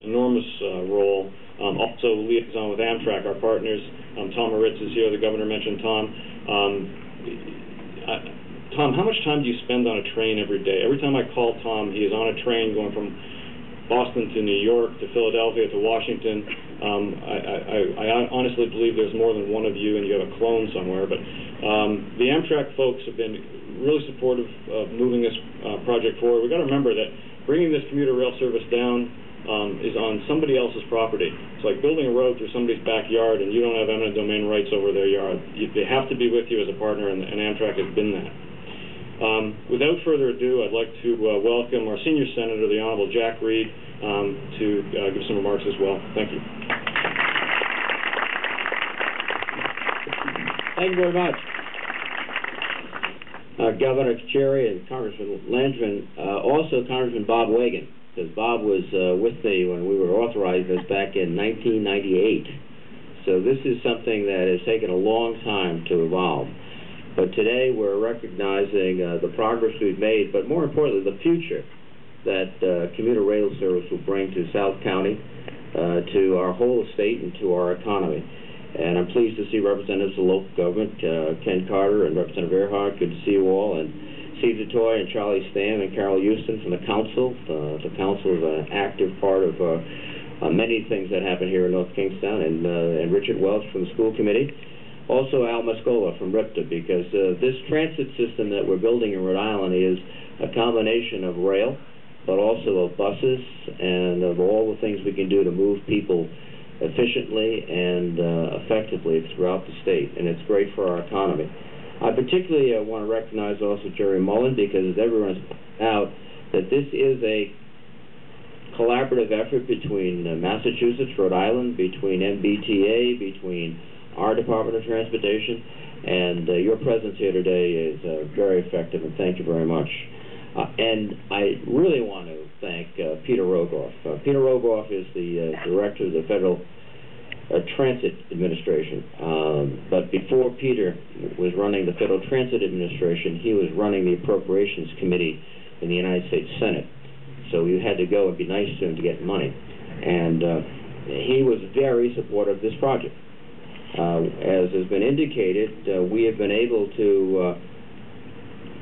enormous role. Also liaison with Amtrak, our partners. Tom Moritz is here. The governor mentioned Tom. Tom, how much time do you spend on a train every day? Every time I call Tom, he is on a train going from Boston to New York to Philadelphia to Washington. I honestly believe there's more than one of you and you have a clone somewhere. But the Amtrak folks have been really supportive of moving this project forward. We've got to remember that bringing this commuter rail service down is on somebody else's property. It's like building a road through somebody's backyard and you don't have eminent domain rights over their yard. They have to be with you as a partner, and Amtrak has been that. Without further ado, I'd like to welcome our senior senator, the Honorable Jack Reed, to give some remarks as well. Thank you. Thank you very much. Governor Cherry and Congressman Landsman, also Congressman Bob Wagon, because Bob was with me when we were authorized this back in 1998. So this is something that has taken a long time to evolve. But today we're recognizing the progress we've made, but more importantly, the future that commuter rail service will bring to South County, to our whole state, and to our economy. And I'm pleased to see representatives of local government, Ken Carter and Representative Earhart. Good to see you all. And Steve DeToy and Charlie Stam and Carol Houston from the council. The council is an active part of many things that happen here in North Kingstown, and Richard Welch from the school committee. Also Al Mascola from RIPTA, because this transit system that we're building in Rhode Island is a combination of rail, but also of buses and of all the things we can do to move people efficiently and effectively throughout the state, and it's great for our economy. I particularly want to recognize also Jerry Mullen, because as everyone's pointed out, that this is a collaborative effort between Massachusetts, Rhode Island, between MBTA, between our Department of Transportation, and your presence here today is very effective, and thank you very much. And I really want to thank Peter Rogoff. Peter Rogoff is the director of the Federal Transit Administration. But before Peter was running the Federal Transit Administration, he was running the Appropriations Committee in the United States Senate. So you had to go and be nice to him to get money. And he was very supportive of this project. As has been indicated, we have been able to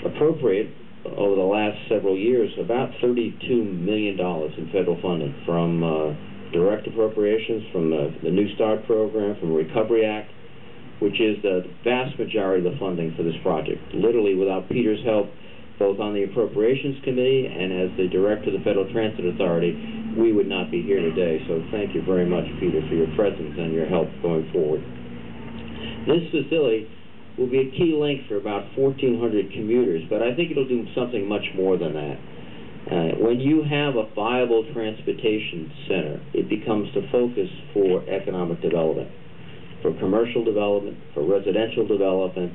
appropriate over the last several years about $32 million in federal funding from direct appropriations, from the New Start program, from the Recovery Act, which is the vast majority of the funding for this project. Literally, without Peter's help, both on the Appropriations Committee and as the Director of the Federal Transit Authority, we would not be here today. So thank you very much, Peter, for your presence and your help going forward. This facility will be a key link for about 1,400 commuters, but I think it'll do something much more than that. When you have a viable transportation center, it becomes the focus for economic development, for commercial development, for residential development,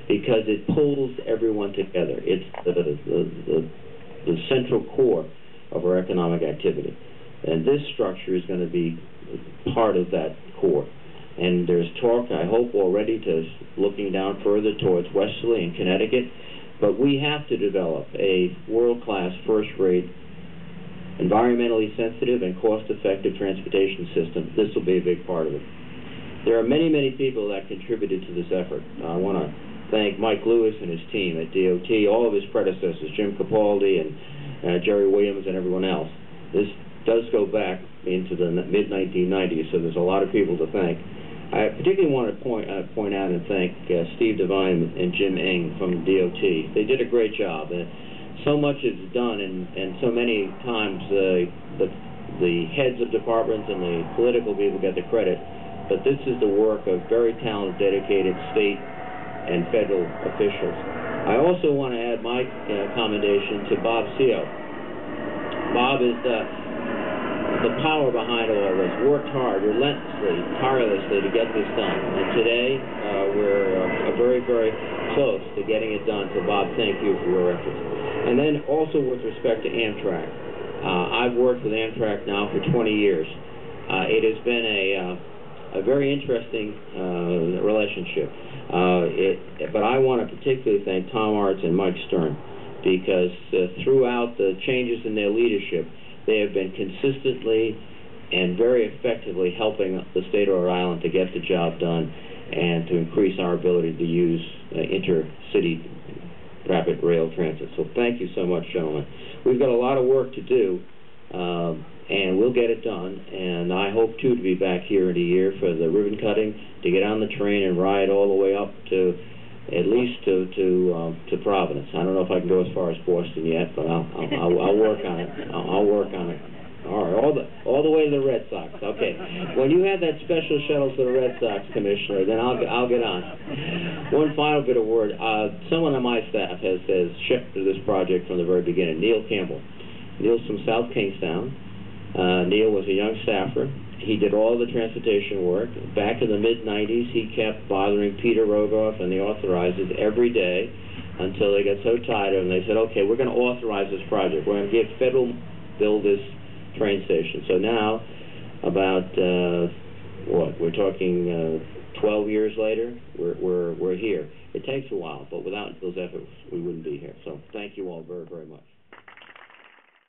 because it pulls everyone together. It's the central core of our economic activity. And this structure is going to be part of that core. And there's talk, I hope, already to looking down further towards Westerly and Connecticut. But we have to develop a world-class, first-rate, environmentally sensitive and cost-effective transportation system. This will be a big part of it. There are many, many people that contributed to this effort. I want to thank Mike Lewis and his team at DOT, all of his predecessors, Jim Capaldi and Jerry Williams and everyone else. This does go back into the mid-1990s, so there's a lot of people to thank. I particularly want to point out and thank Steve Devine and Jim Eng from DOT. They did a great job. So much is done, and so many times the heads of departments and the political people get the credit, but this is the work of very talented, dedicated state and federal officials. I also want to add my commendation to Bob Seo. Bob is the power behind all this, worked hard, relentlessly, tirelessly to get this done. And today, we're very, very close to getting it done. So, Bob, thank you for your efforts. And then also with respect to Amtrak. I've worked with Amtrak now for 20 years. It has been a very interesting relationship. But I want to particularly thank Tom Arts and Mike Stern, because throughout the changes in their leadership, they have been consistently and very effectively helping the state of Rhode Island to get the job done and to increase our ability to use intercity rapid rail transit. So thank you so much, gentlemen. We've got a lot of work to do, and we'll get it done. And I hope, too, to be back here in a year for the ribbon cutting, to get on the train and ride all the way up to at least to Providence. I don't know if I can go as far as Boston yet, but I'll work on it. I'll work on it. All right, all the way to the Red Sox. Okay. When you have that special shuttle to the Red Sox, Commissioner, then I'll get on. One final bit of word. Someone on my staff has shepherded this project from the very beginning. Neil Campbell. Neil's from South Kingstown. Neil was a young staffer. He did all the transportation work. Back in the mid-'90s, he kept bothering Peter Rogoff and the authorizers every day until they got so tired of him. They said, okay, we're going to authorize this project. We're going to give federal build this train station. So now, about, we're talking 12 years later, we're here. It takes a while, but without those efforts, we wouldn't be here. So thank you all very, very much.